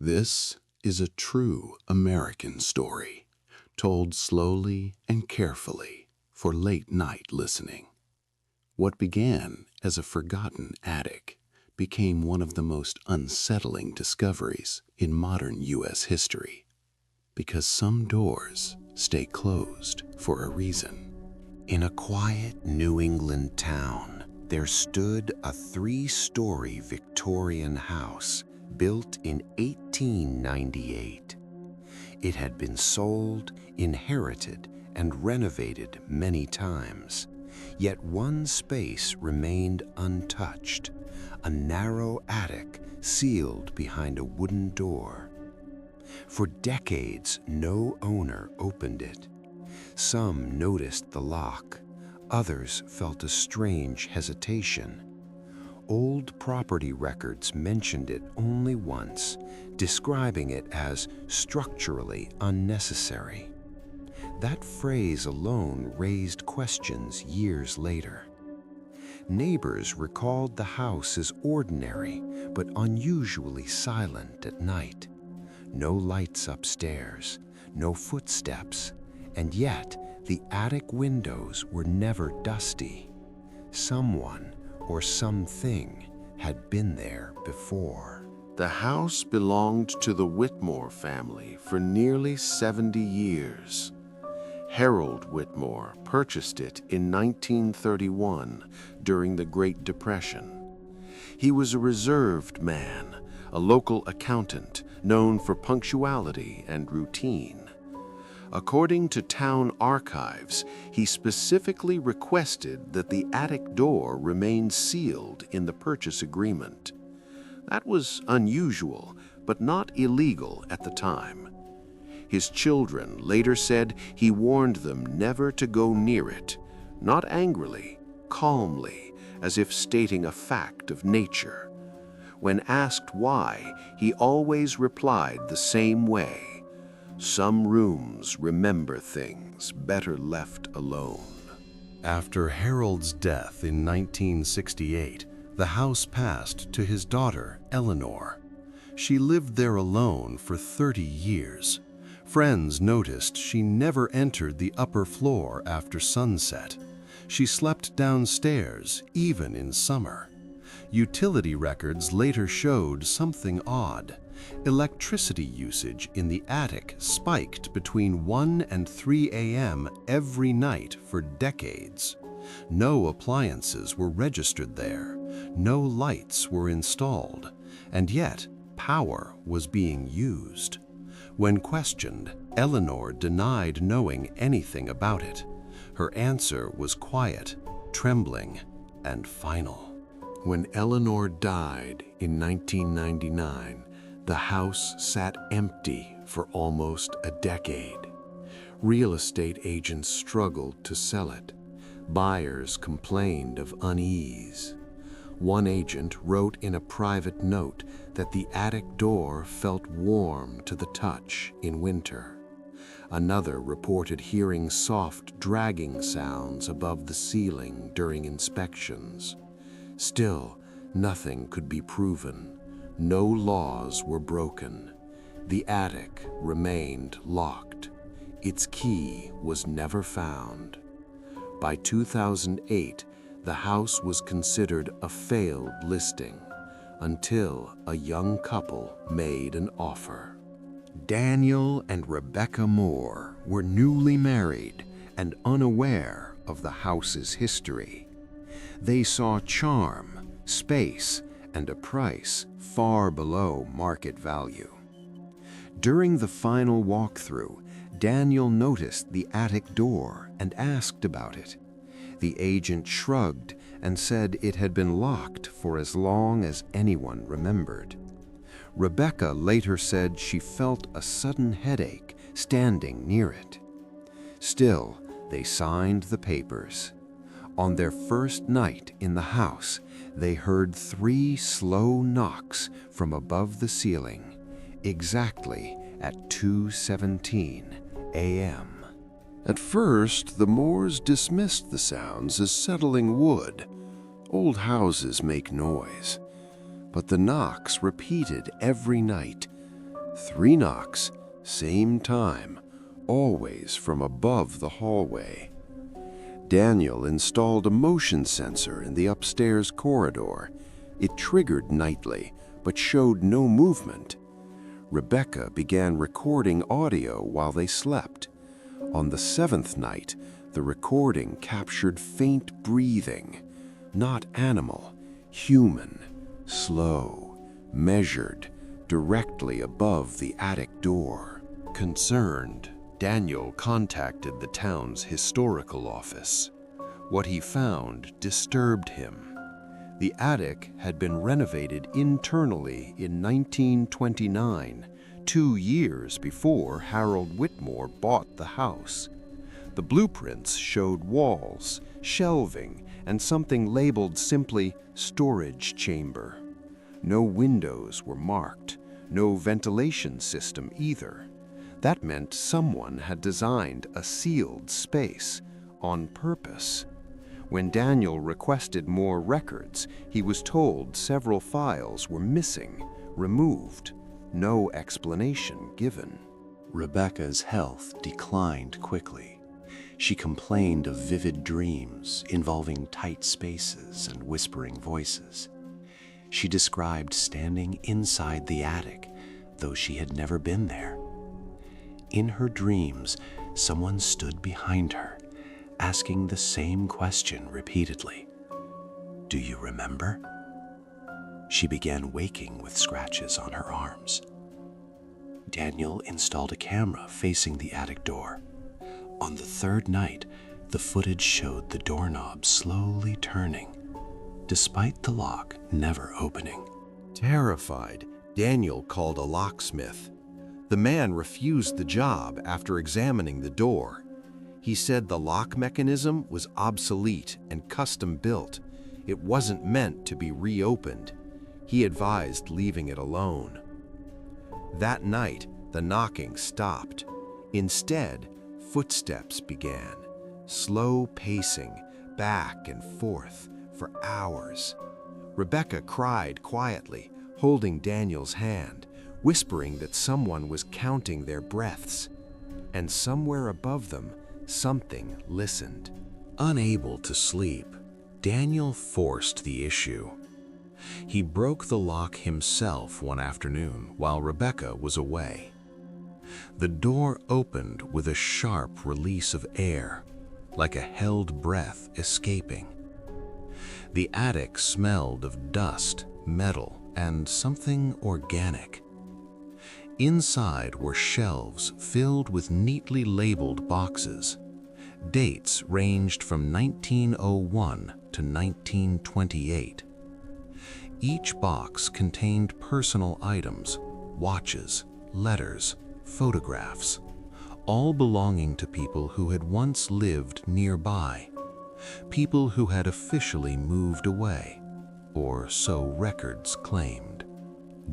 This is a true American story, told slowly and carefully for late-night listening. What began as a forgotten attic became one of the most unsettling discoveries in modern U.S. history, because some doors stay closed for a reason. In a quiet New England town, there stood a 3-story Victorian house built in 1898. It had been sold, inherited, and renovated many times, yet one space remained untouched, a narrow attic sealed behind a wooden door. For decades, no owner opened it. Some noticed the lock, others felt a strange hesitation. Old property records mentioned it only once, describing it as structurally unnecessary. That phrase alone raised questions years later. Neighbors recalled the house as ordinary, but unusually silent at night. No lights upstairs, no footsteps, and yet the attic windows were never dusty. Someone or something had been there before. The house belonged to the Whitmore family for nearly 70 years. Harold Whitmore purchased it in 1931 during the Great Depression. He was a reserved man, a local accountant known for punctuality and routine. According to town archives, he specifically requested that the attic door remain sealed in the purchase agreement. That was unusual, but not illegal at the time. His children later said he warned them never to go near it, not angrily, calmly, as if stating a fact of nature. When asked why, he always replied the same way: "Some rooms remember things better left alone." After Harold's death in 1968, the house passed to his daughter, Eleanor. She lived there alone for 30 years. Friends noticed she never entered the upper floor after sunset. She slept downstairs, even in summer. Utility records later showed something odd. Electricity usage in the attic spiked between 1 and 3 a.m. every night for decades. No appliances were registered there, no lights were installed, and yet power was being used. When questioned, Eleanor denied knowing anything about it. Her answer was quiet, trembling, and final. When Eleanor died in 1999, the house sat empty for almost a decade. Real estate agents struggled to sell it. Buyers complained of unease. One agent wrote in a private note that the attic door felt warm to the touch in winter. Another reported hearing soft dragging sounds above the ceiling during inspections. Still, nothing could be proven. No laws were broken. The attic remained locked. Its key was never found. By 2008, the house was considered a failed listing until a young couple made an offer. Daniel and Rebecca Moore were newly married and unaware of the house's history. They saw charm, space, and a price far below market value. During the final walkthrough, Daniel noticed the attic door and asked about it. The agent shrugged and said it had been locked for as long as anyone remembered. Rebecca later said she felt a sudden headache standing near it. Still, they signed the papers. On their first night in the house, they heard 3 slow knocks from above the ceiling, exactly at 2:17 a.m. At first, the Moores dismissed the sounds as settling wood. Old houses make noise. But the knocks repeated every night. 3 knocks, same time, always from above the hallway. Daniel installed a motion sensor in the upstairs corridor. It triggered nightly, but showed no movement. Rebecca began recording audio while they slept. On the 7th night, the recording captured faint breathing, not animal, human, slow, measured, directly above the attic door. Concerned, Daniel contacted the town's historical office. What he found disturbed him. The attic had been renovated internally in 1929, 2 years before Harold Whitmore bought the house. The blueprints showed walls, shelving, and something labeled simply storage chamber. No windows were marked, no ventilation system either. That meant someone had designed a sealed space on purpose. When Daniel requested more records, he was told several files were missing, removed. No explanation given. Rebecca's health declined quickly. She complained of vivid dreams involving tight spaces and whispering voices. She described standing inside the attic, though she had never been there. In her dreams, someone stood behind her, asking the same question repeatedly. "Do you remember?" She began waking with scratches on her arms. Daniel installed a camera facing the attic door. On the 3rd night, the footage showed the doorknob slowly turning, despite the lock never opening. Terrified, Daniel called a locksmith. The man refused the job after examining the door. He said the lock mechanism was obsolete and custom-built. It wasn't meant to be reopened. He advised leaving it alone. That night, the knocking stopped. Instead, footsteps began, slow pacing back and forth for hours. Rebecca cried quietly, holding Daniel's hand, whispering that someone was counting their breaths. And somewhere above them, something listened. Unable to sleep, Daniel forced the issue. He broke the lock himself one afternoon while Rebecca was away. The door opened with a sharp release of air, like a held breath escaping. The attic smelled of dust, metal, and something organic. Inside were shelves filled with neatly labeled boxes. Dates ranged from 1901 to 1928. Each box contained personal items, watches, letters, photographs, all belonging to people who had once lived nearby, people who had officially moved away, or so records claimed.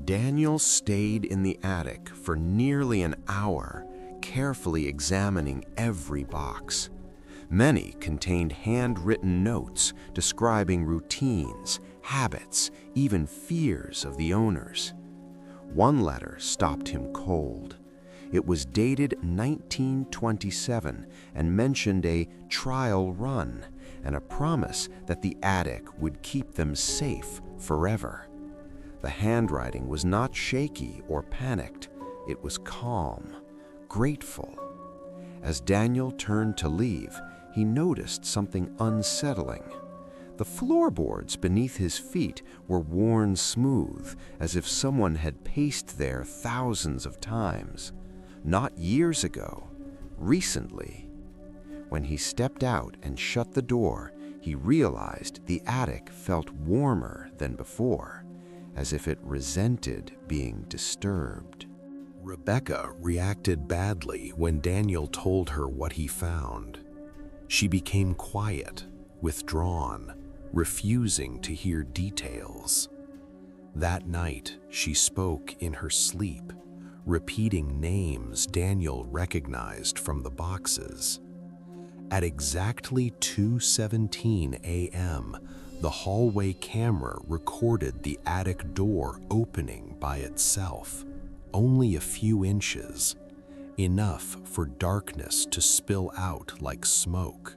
Daniel stayed in the attic for nearly an hour, carefully examining every box. Many contained handwritten notes describing routines, habits, even fears of the owners. One letter stopped him cold. It was dated 1927 and mentioned a trial run and a promise that the attic would keep them safe forever. The handwriting was not shaky or panicked. It was calm, grateful. As Daniel turned to leave, he noticed something unsettling. The floorboards beneath his feet were worn smooth, as if someone had paced there thousands of times. Not years ago, recently. When he stepped out and shut the door, he realized the attic felt warmer than before, as if it resented being disturbed. Rebecca reacted badly when Daniel told her what he found. She became quiet, withdrawn, refusing to hear details. That night, she spoke in her sleep, repeating names Daniel recognized from the boxes. At exactly 2:17 a.m., the hallway camera recorded the attic door opening by itself. only a few inches, enough for darkness to spill out like smoke.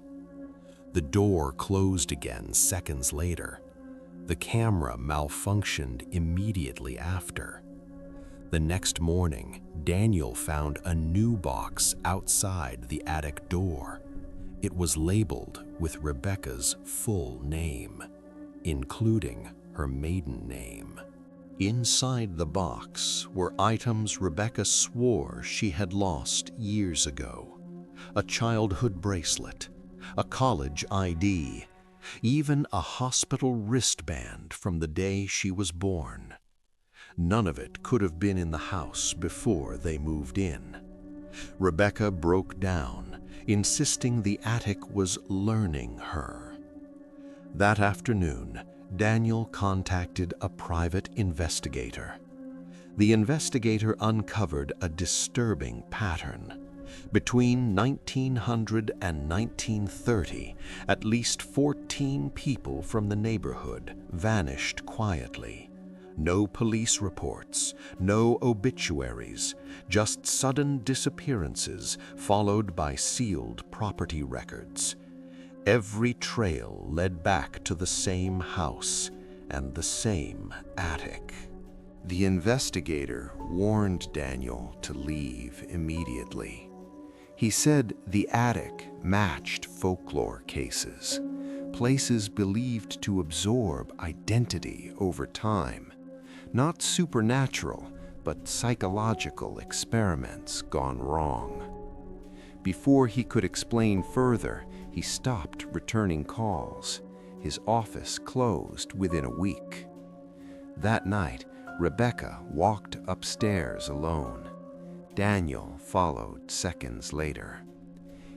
The door closed again seconds later. The camera malfunctioned immediately after. The next morning, Daniel found a new box outside the attic door. It was labeled with Rebecca's full name, including her maiden name. Inside the box were items Rebecca swore she had lost years ago. A childhood bracelet, a college ID, even a hospital wristband from the day she was born. None of it could have been in the house before they moved in. Rebecca broke down, insisting the attic was learning her. That afternoon, Daniel contacted a private investigator. The investigator uncovered a disturbing pattern. Between 1900 and 1930, at least 14 people from the neighborhood vanished quietly. No police reports, no obituaries, just sudden disappearances followed by sealed property records. Every trail led back to the same house and the same attic. The investigator warned Daniel to leave immediately. He said the attic matched folklore cases, places believed to absorb identity over time. Not supernatural, but psychological experiments gone wrong. Before he could explain further, he stopped returning calls. His office closed within a week. That night, Rebecca walked upstairs alone. Daniel followed seconds later.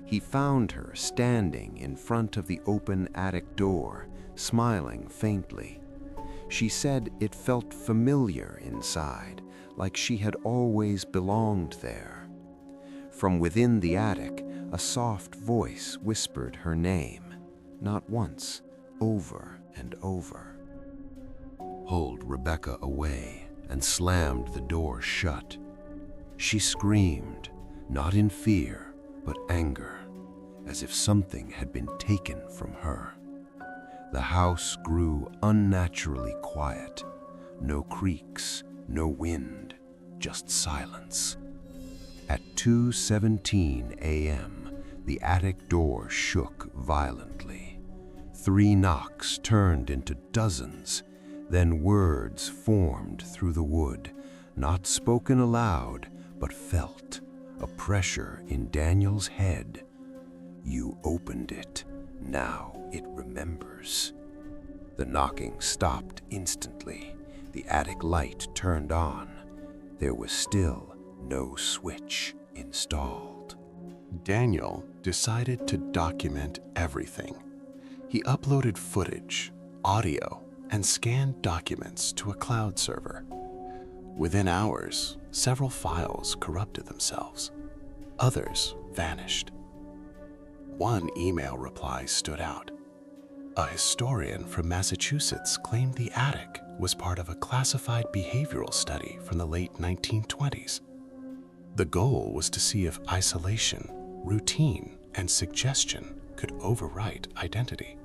He found her standing in front of the open attic door, smiling faintly. She said it felt familiar inside, like she had always belonged there. From within the attic, a soft voice whispered her name, not once, over and over. Pulled Rebecca away and slammed the door shut. She screamed, not in fear, but anger, as if something had been taken from her. The house grew unnaturally quiet. No creaks, no wind, just silence. At 2:17 a.m., the attic door shook violently. 3 knocks turned into dozens. Then words formed through the wood, not spoken aloud, but felt, a pressure in Daniel's head. You opened it. Now it remembers. The knocking stopped instantly. The attic light turned on. There was still no switch installed. Daniel decided to document everything. He uploaded footage, audio, and scanned documents to a cloud server. Within hours, several files corrupted themselves. Others vanished. One email reply stood out. A historian from Massachusetts claimed the attic was part of a classified behavioral study from the late 1920s. The goal was to see if isolation, routine, and suggestion could overwrite identity.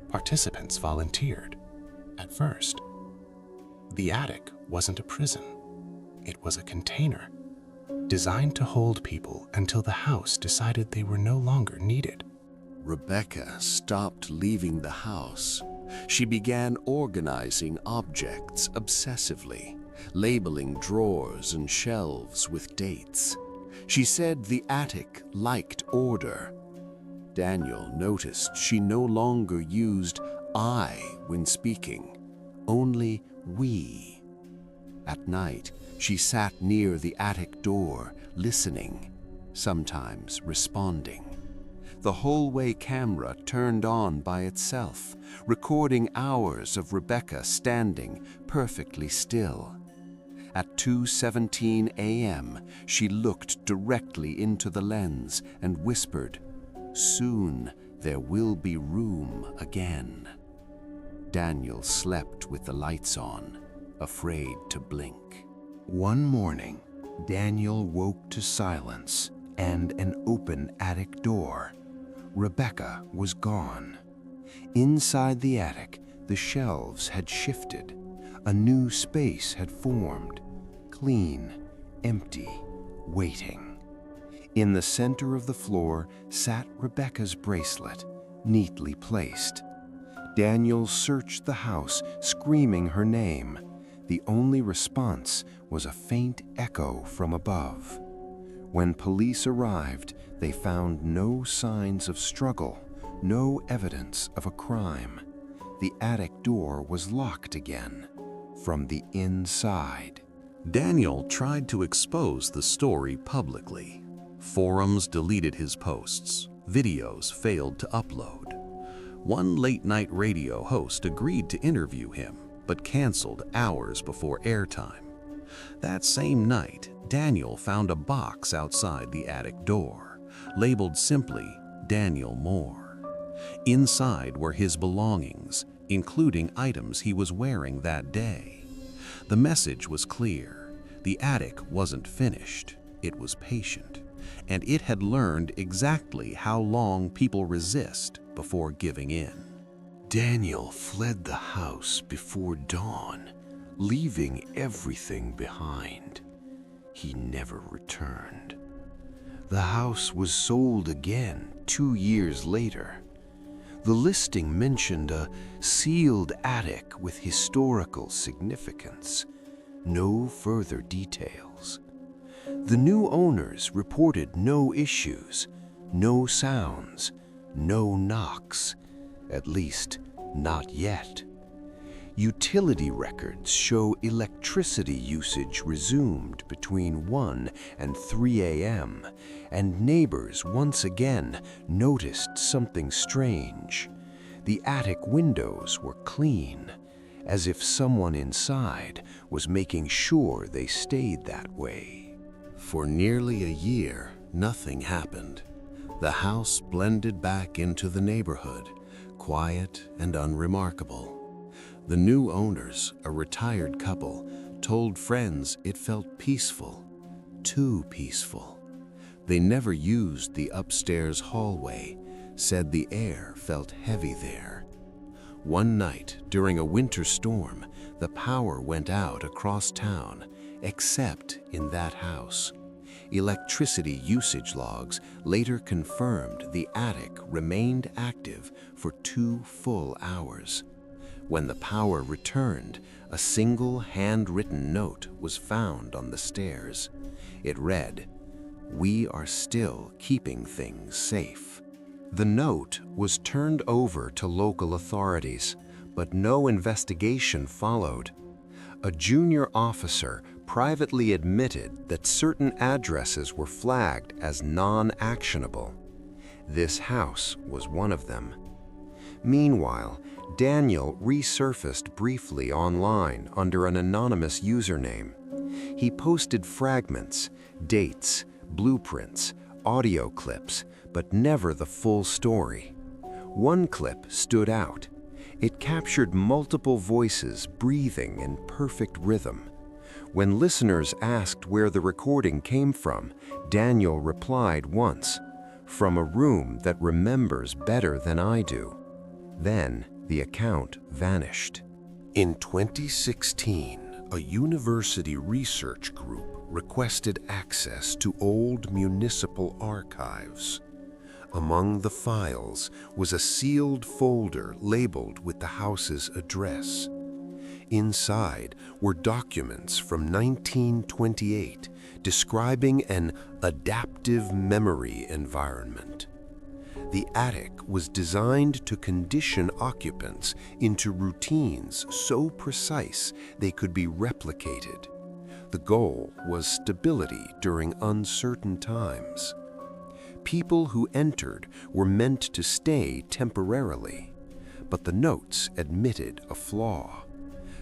Participants volunteered. At first, the attic wasn't a prison. It was a container, designed to hold people until the house decided they were no longer needed. Rebecca stopped leaving the house. She began organizing objects obsessively, labeling drawers and shelves with dates. She said the attic liked order. Daniel noticed she no longer used I when speaking, only we. At night, she sat near the attic door, listening, sometimes responding. The hallway camera turned on by itself, recording hours of Rebecca standing perfectly still. At 2:17 a.m., she looked directly into the lens and whispered, "Soon there will be room again." Daniel slept with the lights on, afraid to blink. One morning, Daniel woke to silence and an open attic door. Rebecca was gone. Inside the attic, the shelves had shifted. A new space had formed, clean, empty, waiting. In the center of the floor sat Rebecca's bracelet, neatly placed. Daniel searched the house, screaming her name. The only response was a faint echo from above. When police arrived, they found no signs of struggle, no evidence of a crime. The attic door was locked again, from the inside. Daniel tried to expose the story publicly. Forums deleted his posts. Videos failed to upload. One late-night radio host agreed to interview him, but canceled hours before airtime. That same night, Daniel found a box outside the attic door, labeled simply Daniel Moore. Inside were his belongings, including items he was wearing that day. The message was clear. The attic wasn't finished. It was patient, and it had learned exactly how long people resist before giving in. Daniel fled the house before dawn, leaving everything behind. He never returned. The house was sold again 2 years later. The listing mentioned a sealed attic with historical significance. No further details. The new owners reported no issues, no sounds, no knocks, at least not yet. Utility records show electricity usage resumed between 1 and 3 a.m., and neighbors once again noticed something strange. The attic windows were clean, as if someone inside was making sure they stayed that way. For nearly a year, nothing happened. The house blended back into the neighborhood, quiet and unremarkable. The new owners, a retired couple, told friends it felt peaceful, too peaceful. They never used the upstairs hallway, said the air felt heavy there. One night, during a winter storm, the power went out across town, except in that house. Electricity usage logs later confirmed the attic remained active for 2 full hours. When the power returned, a single handwritten note was found on the stairs. It read, "We are still keeping things safe." The note was turned over to local authorities, but no investigation followed. A junior officer privately admitted that certain addresses were flagged as non-actionable. This house was one of them. Meanwhile, Daniel resurfaced briefly online under an anonymous username. He posted fragments, dates, blueprints, audio clips, but never the full story. One clip stood out. It captured multiple voices breathing in perfect rhythm. When listeners asked where the recording came from, Daniel replied once, "From a room that remembers better than I do." Then the account vanished. In 2016, a university research group requested access to old municipal archives. Among the files was a sealed folder labeled with the house's address. Inside were documents from 1928 describing an adaptive memory environment. The attic was designed to condition occupants into routines so precise they could be replicated. The goal was stability during uncertain times. People who entered were meant to stay temporarily, but the notes admitted a flaw.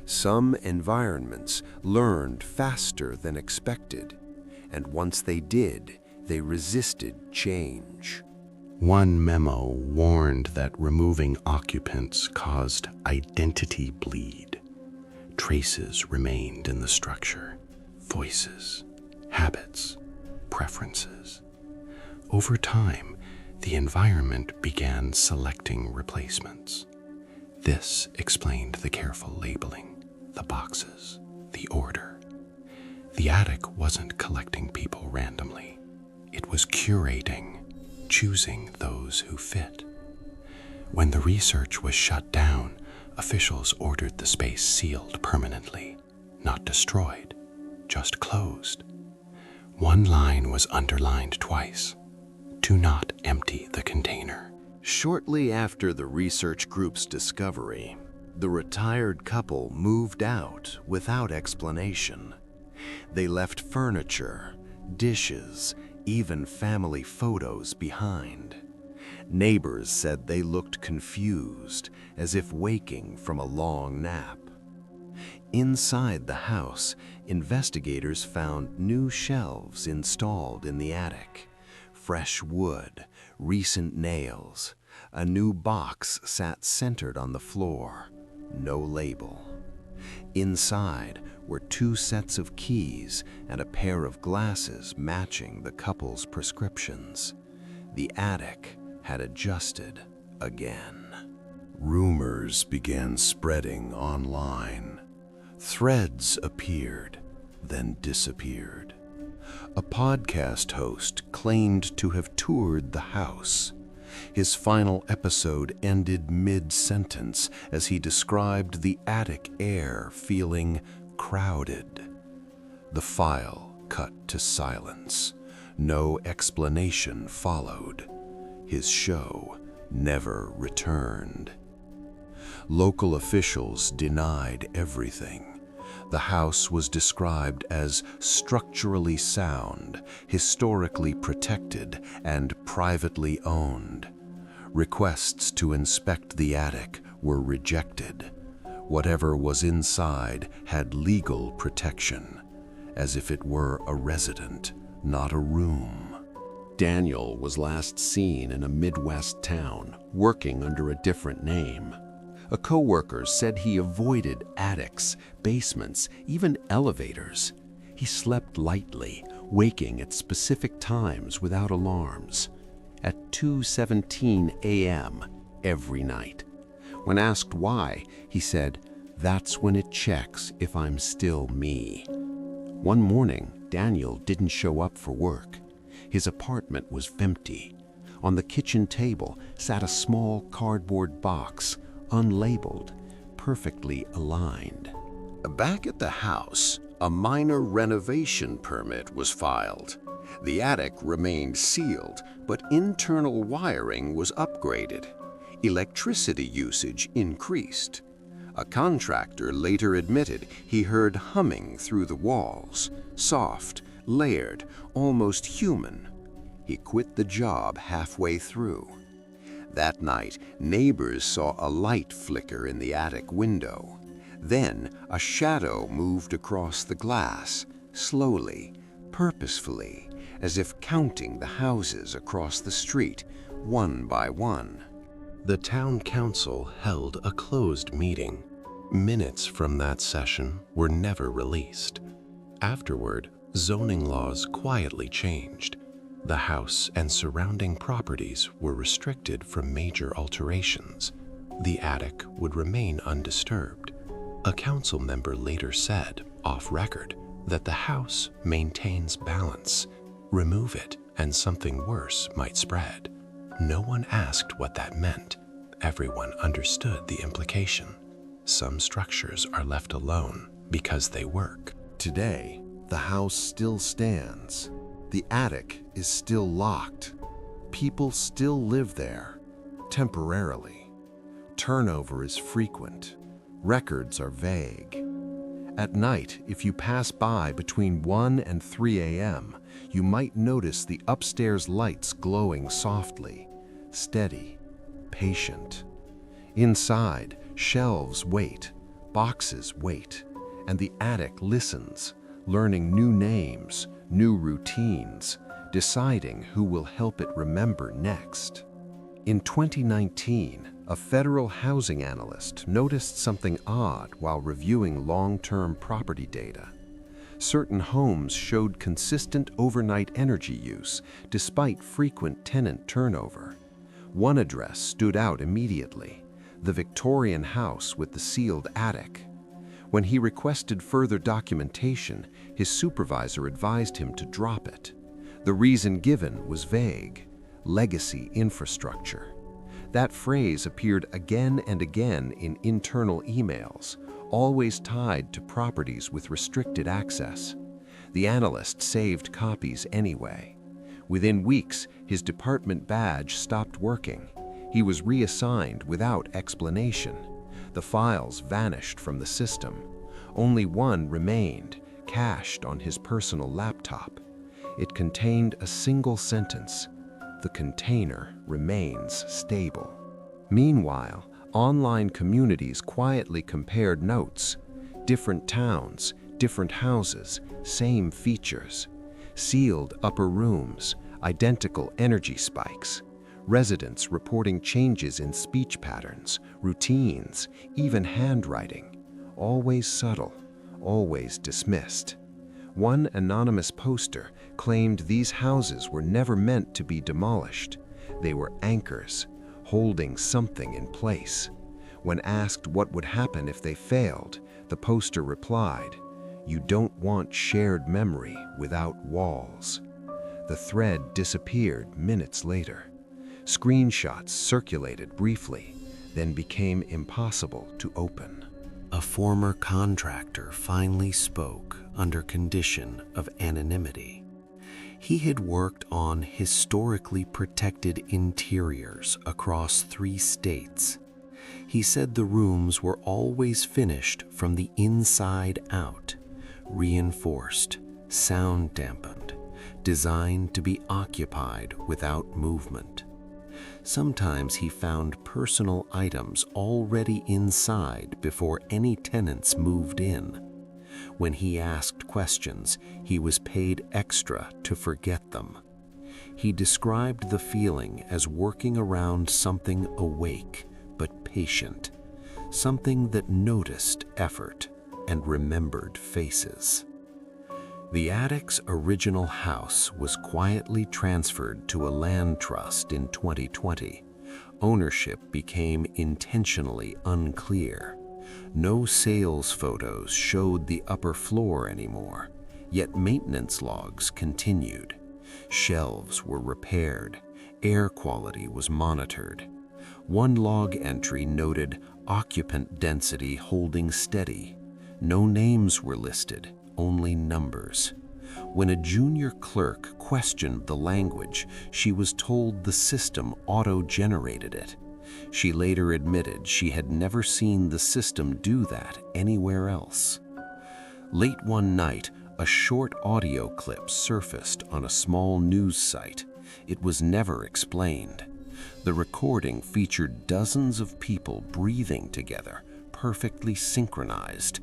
Some environments learned faster than expected, and once they did, they resisted change. One memo warned that removing occupants caused identity bleed. Traces remained in the structure. voices, habits, preferences. Over time, the environment began selecting replacements. This explained the careful labeling, the boxes, the order. The attic wasn't collecting people randomly. It was curating, choosing those who fit. When the research was shut down, officials ordered the space sealed permanently, not destroyed, just closed. One line was underlined twice: "Do not empty the container." Shortly after the research group's discovery, the retired couple moved out without explanation. They left furniture, dishes, even family photos behind. Neighbors said they looked confused, as if waking from a long nap. Inside the house, investigators found new shelves installed in the attic. Fresh wood, recent nails. A new box sat centered on the floor. No label. Inside were 2 sets of keys and a pair of glasses matching the couple's prescriptions. The attic had adjusted again. Rumors began spreading online. Threads appeared, then disappeared. A podcast host claimed to have toured the house. His final episode ended mid-sentence as he described the attic air feeling crowded. The file cut to silence. No explanation followed. His show never returned. Local officials denied everything. The house was described as structurally sound, historically protected, and privately owned. Requests to inspect the attic were rejected. Whatever was inside had legal protection, as if it were a resident, not a room. Daniel was last seen in a Midwest town, working under a different name. A coworker said he avoided attics, basements, even elevators. He slept lightly, waking at specific times without alarms, at 2:17 a.m. every night. When asked why, he said, "That's when it checks if I'm still me." One morning, Daniel didn't show up for work. His apartment was empty. On the kitchen table sat a small cardboard box, unlabeled, perfectly aligned. Back at the house, a minor renovation permit was filed. The attic remained sealed, but internal wiring was upgraded. Electricity usage increased. A contractor later admitted he heard humming through the walls, soft, layered, almost human. He quit the job halfway through. That night, neighbors saw a light flicker in the attic window. Then, a shadow moved across the glass, slowly, purposefully, as if counting the houses across the street, one by one. The town council held a closed meeting. Minutes from that session were never released. Afterward, zoning laws quietly changed. The house and surrounding properties were restricted from major alterations. The attic would remain undisturbed. A council member later said, off record, that the house maintains balance. Remove it and something worse might spread. No one asked what that meant. Everyone understood the implication. Some structures are left alone because they work. Today, the house still stands. The attic is still locked. People still live there, temporarily. Turnover is frequent. Records are vague. At night, if you pass by between 1 and 3 a.m., you might notice the upstairs lights glowing softly, steady, patient. Inside, shelves wait, boxes wait, and the attic listens, learning new names, new routines, deciding who will help it remember next. In 2019, a federal housing analyst noticed something odd while reviewing long-term property data. Certain homes showed consistent overnight energy use despite frequent tenant turnover. One address stood out immediately: the Victorian house with the sealed attic. When he requested further documentation, his supervisor advised him to drop it. The reason given was vague: legacy infrastructure. That phrase appeared again and again in internal emails, always tied to properties with restricted access. The analyst saved copies anyway. Within weeks, his department badge stopped working. He was reassigned without explanation. The files vanished from the system. Only one remained, cached on his personal laptop. It contained a single sentence: "The container remains stable." Meanwhile, online communities quietly compared notes. Different towns, different houses, same features. Sealed upper rooms, identical energy spikes. Residents reporting changes in speech patterns, routines, even handwriting. Always subtle, always dismissed. One anonymous poster claimed these houses were never meant to be demolished. They were anchors, holding something in place. When asked what would happen if they failed, the poster replied, "You don't want shared memory without walls." The thread disappeared minutes later. Screenshots circulated briefly, then became impossible to open. A former contractor finally spoke under condition of anonymity. He had worked on historically protected interiors across 3 states. He said the rooms were always finished from the inside out, reinforced, sound dampened, designed to be occupied without movement. Sometimes he found personal items already inside before any tenants moved in. When he asked questions, he was paid extra to forget them. He described the feeling as working around something awake but patient, something that noticed effort and remembered faces. The attic's original house was quietly transferred to a land trust in 2020. Ownership became intentionally unclear. No sales photos showed the upper floor anymore, yet maintenance logs continued. Shelves were repaired, air quality was monitored. One log entry noted occupant density holding steady. No names were listed, only numbers. When a junior clerk questioned the language, she was told the system auto-generated it. She later admitted she had never seen the system do that anywhere else. Late one night, a short audio clip surfaced on a small news site. It was never explained. The recording featured dozens of people breathing together, perfectly synchronized.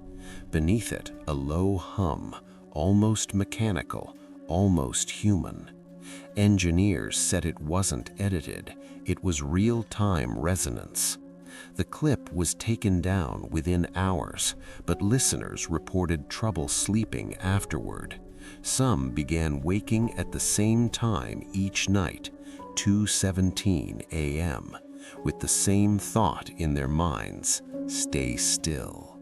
Beneath it, a low hum, almost mechanical, almost human. Engineers said it wasn't edited, it was real-time resonance. The clip was taken down within hours, but listeners reported trouble sleeping afterward. Some began waking at the same time each night, 2:17 a.m., with the same thought in their minds: stay still.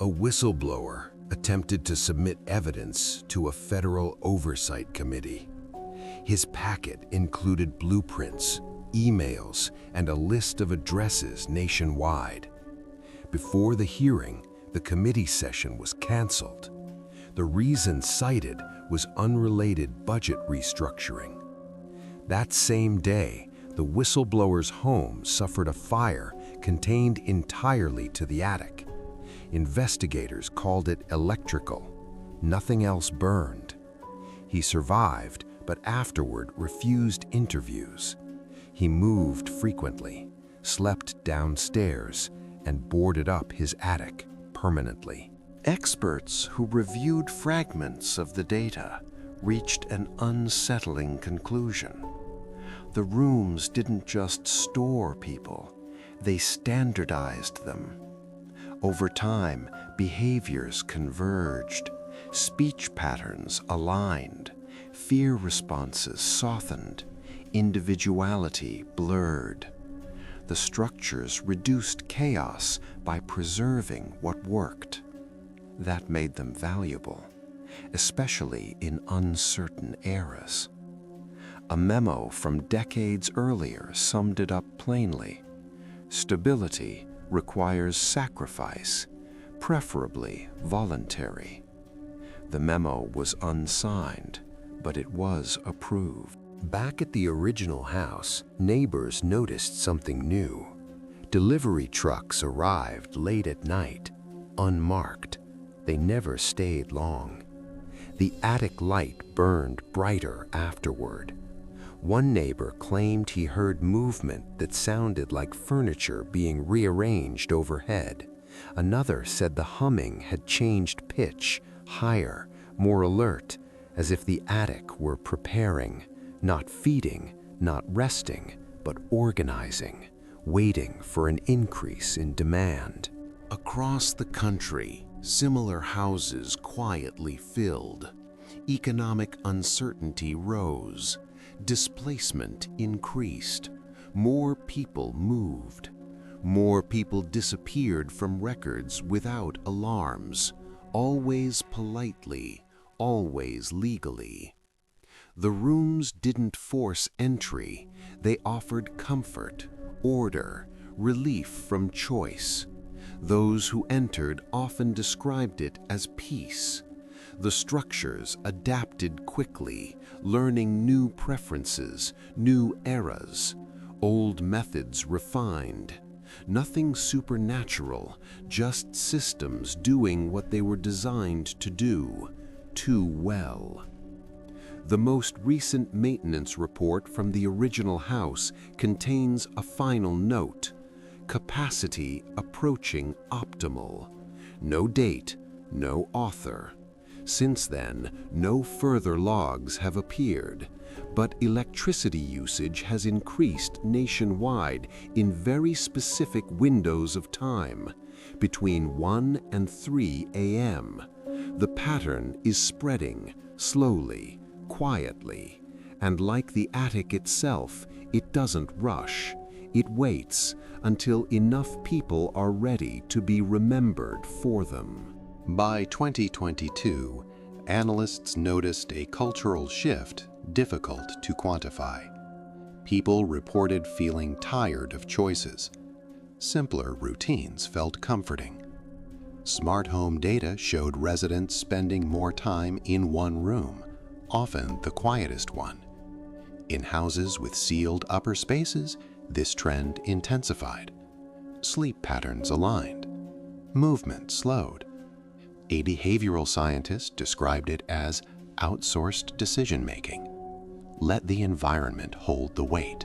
A whistleblower attempted to submit evidence to a federal oversight committee. His packet included blueprints, emails, and a list of addresses nationwide. Before the hearing, the committee session was canceled. The reason cited was unrelated budget restructuring. That same day, the whistleblower's home suffered a fire contained entirely to the attic. Investigators called it electrical. Nothing else burned. He survived, but afterward refused interviews. He moved frequently, slept downstairs, and boarded up his attic permanently. Experts who reviewed fragments of the data reached an unsettling conclusion. The rooms didn't just store people, they standardized them. Over time, behaviors converged. Speech patterns aligned, fear responses softened, individuality blurred. The structures reduced chaos by preserving what worked. That made them valuable, especially in uncertain eras. A memo from decades earlier summed it up plainly. Stability requires sacrifice, preferably voluntary. The memo was unsigned, but it was approved. Back at the original house, neighbors noticed something new. Delivery trucks arrived late at night, unmarked. They never stayed long. The attic light burned brighter afterward. One neighbor claimed he heard movement that sounded like furniture being rearranged overhead. Another said the humming had changed pitch, higher, more alert, as if the attic were preparing, not feeding, not resting, but organizing, waiting for an increase in demand. Across the country, similar houses quietly filled. Economic uncertainty rose. Displacement increased. More people moved. More people disappeared from records without alarms, always politely, always legally. The rooms didn't force entry. They offered comfort, order, relief from choice. Those who entered often described it as peace. The structures adapted quickly, learning new preferences, new eras, old methods refined. Nothing supernatural, just systems doing what they were designed to do, too well. The most recent maintenance report from the original house contains a final note: capacity approaching optimal. No date, no author. Since then, no further logs have appeared, but electricity usage has increased nationwide in very specific windows of time, between 1 and 3 a.m. The pattern is spreading, slowly, quietly, and like the attic itself, it doesn't rush. It waits until enough people are ready to be remembered for them. By 2022, analysts noticed a cultural shift difficult to quantify. People reported feeling tired of choices. Simpler routines felt comforting. Smart home data showed residents spending more time in one room, often the quietest one. In houses with sealed upper spaces, this trend intensified. Sleep patterns aligned. Movement slowed. A behavioral scientist described it as outsourced decision-making. Let the environment hold the weight.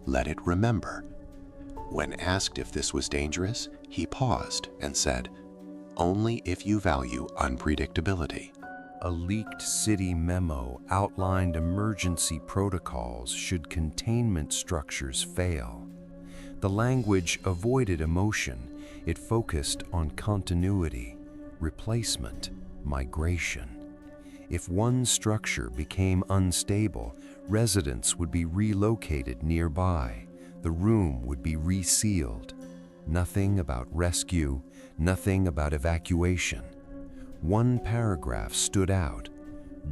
Let it remember. When asked if this was dangerous, he paused and said, "Only if you value unpredictability." A leaked city memo outlined emergency protocols should containment structures fail. The language avoided emotion. It focused on continuity, replacement, migration. If one structure became unstable, residents would be relocated nearby. The room would be resealed. Nothing about rescue, nothing about evacuation. One paragraph stood out: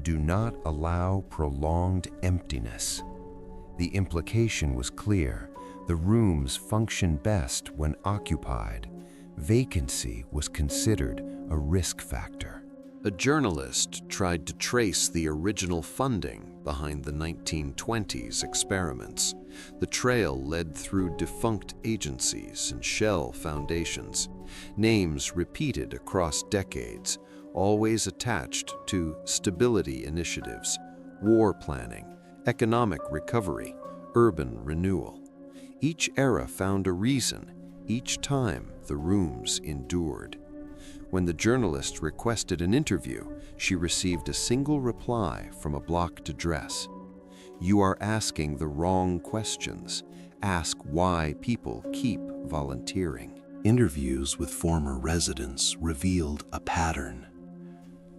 do not allow prolonged emptiness. The implication was clear: the rooms function best when occupied. Vacancy was considered a risk factor. A journalist tried to trace the original funding behind the 1920s experiments. The trail led through defunct agencies and shell foundations, names repeated across decades, always attached to stability initiatives, war planning, economic recovery, urban renewal. Each era found a reason. Each time, the rooms endured. When the journalist requested an interview, she received a single reply from a blocked address: "You are asking the wrong questions. Ask why people keep volunteering." Interviews with former residents revealed a pattern.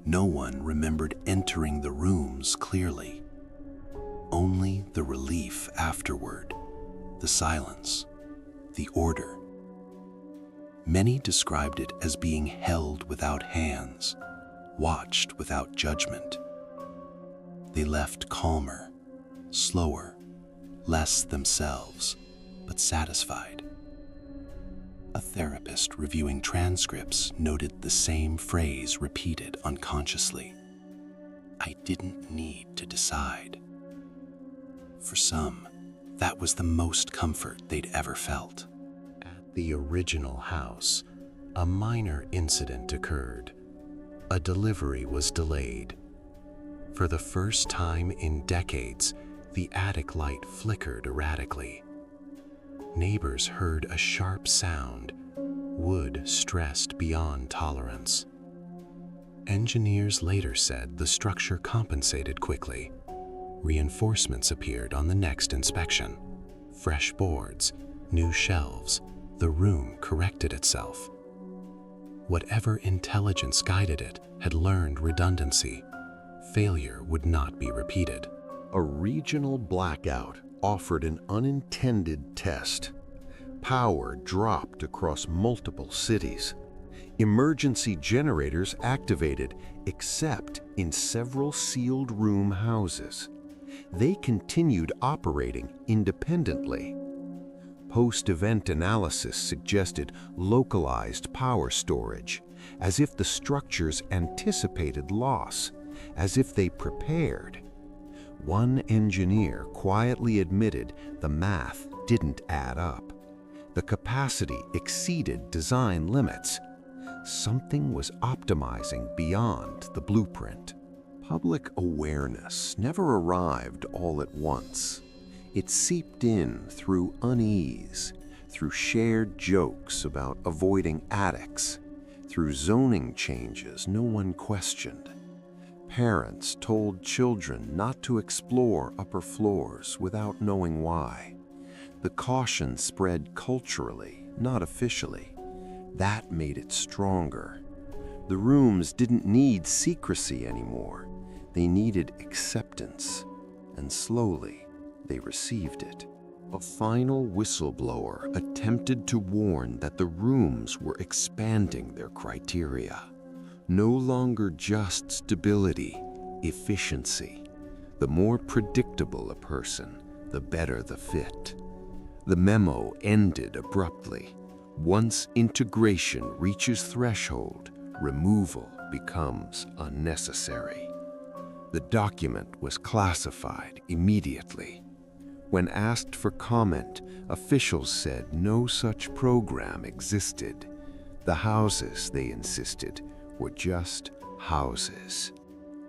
No one remembered entering the rooms clearly. Only the relief afterward, the silence, the order. Many described it as being held without hands, watched without judgment. They left calmer, slower, less themselves, but satisfied. A therapist reviewing transcripts noted the same phrase repeated unconsciously. I didn't need to decide. For some, that was the most comfort they'd ever felt. At the original house, a minor incident occurred. A delivery was delayed. For the first time in decades, the attic light flickered erratically. Neighbors heard a sharp sound, wood stressed beyond tolerance. Engineers later said the structure compensated quickly. Reinforcements appeared on the next inspection. Fresh boards, new shelves, the room corrected itself. Whatever intelligence guided it had learned redundancy. Failure would not be repeated. A regional blackout offered an unintended test. Power dropped across multiple cities. Emergency generators activated, except in several sealed room houses. They continued operating independently. Post-event analysis suggested localized power storage, as if the structures anticipated loss, as if they prepared. One engineer quietly admitted the math didn't add up. The capacity exceeded design limits. Something was optimizing beyond the blueprint. Public awareness never arrived all at once. It seeped in through unease, through shared jokes about avoiding attics, through zoning changes no one questioned. Parents told children not to explore upper floors without knowing why. The caution spread culturally, not officially. That made it stronger. The rooms didn't need secrecy anymore. They needed acceptance, and slowly they received it. A final whistleblower attempted to warn that the rooms were expanding their criteria. No longer just stability, efficiency. The more predictable a person, the better the fit. The memo ended abruptly. Once integration reaches threshold, removal becomes unnecessary. The document was classified immediately. When asked for comment, officials said no such program existed. The houses, they insisted, were just houses.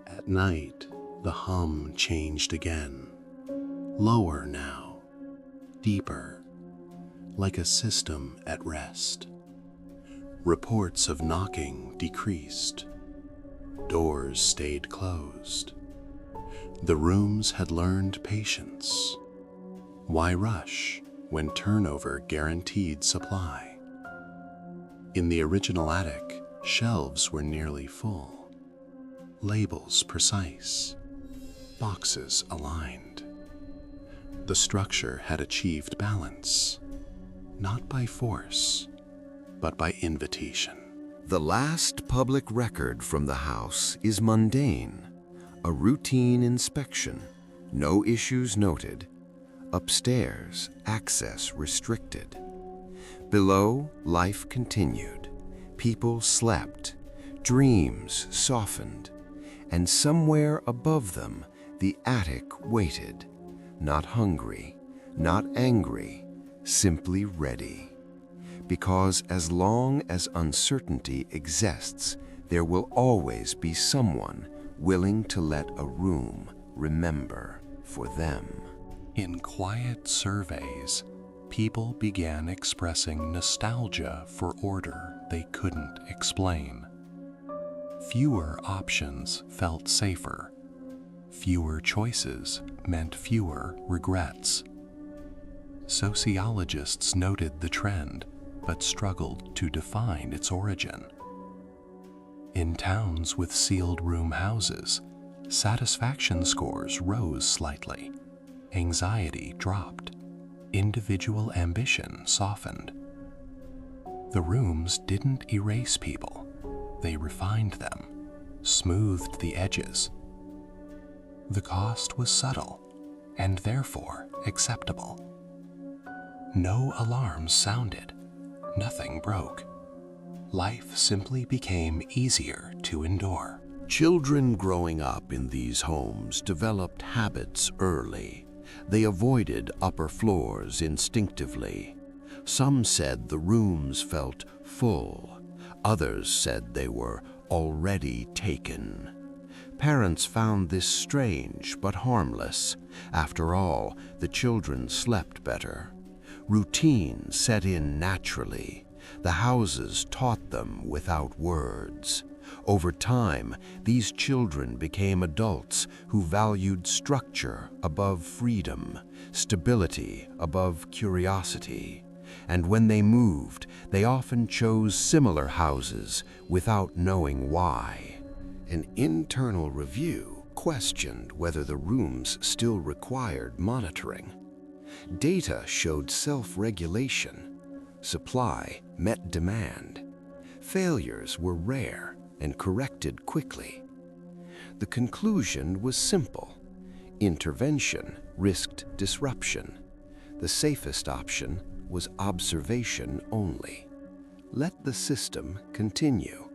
At night, the hum changed again. Lower now, deeper, like a system at rest. Reports of knocking decreased. Doors stayed closed. The rooms had learned patience. Why rush when turnover guaranteed supply? In the original attic, shelves were nearly full. Labels precise. Boxes aligned. The structure had achieved balance, not by force, but by invitation. The last public record from the house is mundane. A routine inspection, no issues noted. Upstairs, access restricted. Below, life continued. People slept, dreams softened, and somewhere above them, the attic waited, not hungry, not angry, simply ready. Because as long as uncertainty exists, there will always be someone willing to let a room remember for them. In quiet surveys, people began expressing nostalgia for order they couldn't explain. Fewer options felt safer. Fewer choices meant fewer regrets. Sociologists noted the trend, but struggled to define its origin. In towns with sealed room houses, satisfaction scores rose slightly, anxiety dropped, individual ambition softened. The rooms didn't erase people, they refined them, smoothed the edges. The cost was subtle and therefore acceptable. No alarms sounded, nothing broke. Life simply became easier to endure. Children growing up in these homes developed habits early. They avoided upper floors instinctively. Some said the rooms felt full. Others said they were already taken. Parents found this strange but harmless. After all, the children slept better. Routine set in naturally. The houses taught them without words. Over time, these children became adults who valued structure above freedom, stability above curiosity. And when they moved, they often chose similar houses without knowing why. An internal review questioned whether the rooms still required monitoring. Data showed self-regulation. Supply met demand. Failures were rare and corrected quickly. The conclusion was simple. Intervention risked disruption. The safest option was observation only. Let the system continue.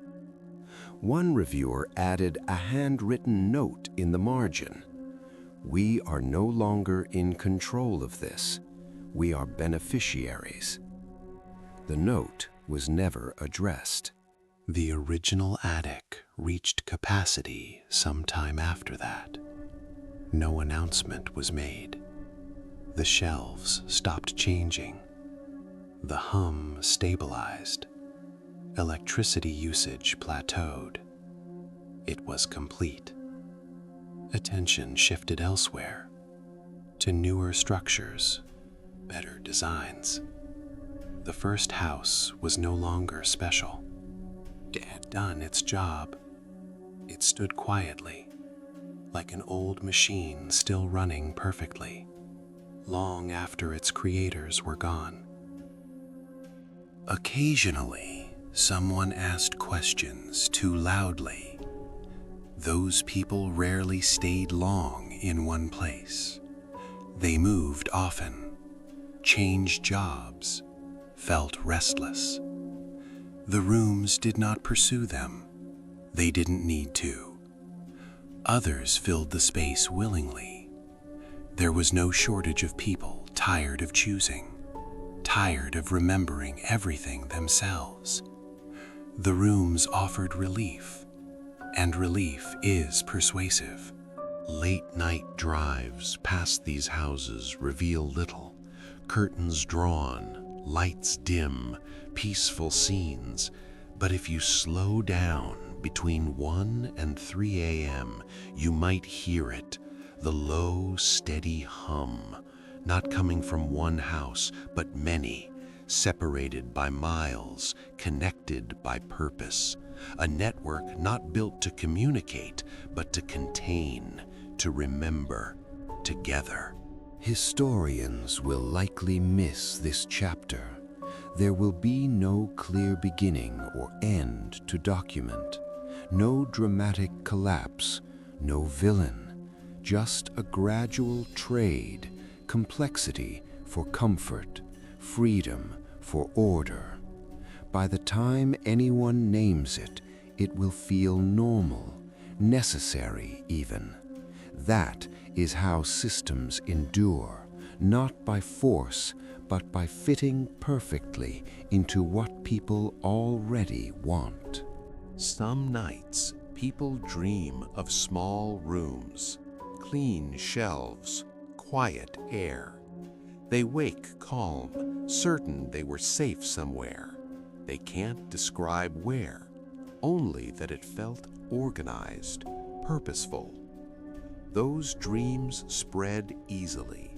One reviewer added a handwritten note in the margin. "We are no longer in control of this. We are beneficiaries." The note was never addressed. The original attic reached capacity sometime after that. No announcement was made. The shelves stopped changing. The hum stabilized. Electricity usage plateaued. It was complete. Attention shifted elsewhere, to newer structures, better designs. The first house was no longer special. It had done its job. It stood quietly, like an old machine still running perfectly, long after its creators were gone. Occasionally, someone asked questions too loudly. Those people rarely stayed long in one place. They moved often, changed jobs, felt restless. The rooms did not pursue them. They didn't need to. Others filled the space willingly. There was no shortage of people tired of choosing, tired of remembering everything themselves. The rooms offered relief, and relief is persuasive. Late-night drives past these houses reveal little. Curtains drawn, lights dim, peaceful scenes. But if you slow down between 1 and 3 a.m., you might hear it, the low, steady hum, not coming from one house, but many, separated by miles, connected by purpose. A network not built to communicate, but to contain, to remember, together. Historians will likely miss this chapter. There will be no clear beginning or end to document, no dramatic collapse, no villain, just a gradual trade, complexity for comfort, freedom for order. By the time anyone names it, it will feel normal, necessary even. That is how systems endure, not by force, but by fitting perfectly into what people already want. Some nights, people dream of small rooms, clean shelves, quiet air. They wake calm, certain they were safe somewhere. They can't describe where, only that it felt organized, purposeful. Those dreams spread easily.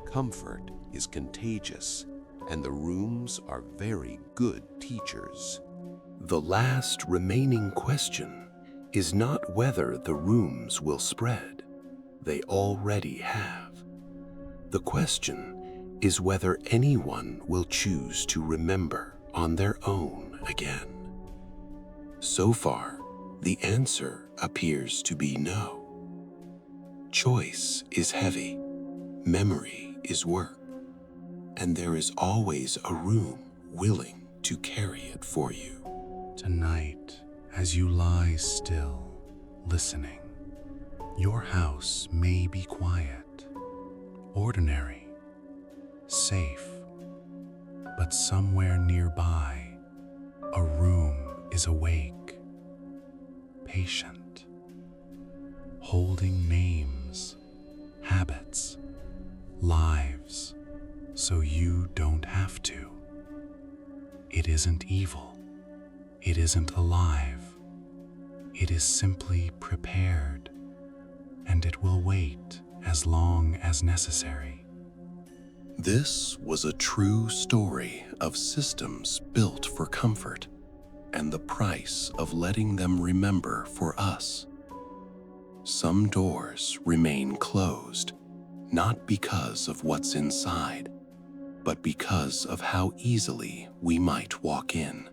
Comfort is contagious, and the rooms are very good teachers. The last remaining question is not whether the rooms will spread. They already have. The question is whether anyone will choose to remember on their own again. So far, the answer appears to be no. Choice is heavy, memory is work, and there is always a room willing to carry it for you. Tonight, as you lie still, listening, your house may be quiet, ordinary, safe, but somewhere nearby, a room is awake, patient, holding names, habits, lives, so you don't have to. It isn't evil. It isn't alive. It is simply prepared, and it will wait as long as necessary. This was a true story of systems built for comfort and the price of letting them remember for us. Some doors remain closed, not because of what's inside, but because of how easily we might walk in.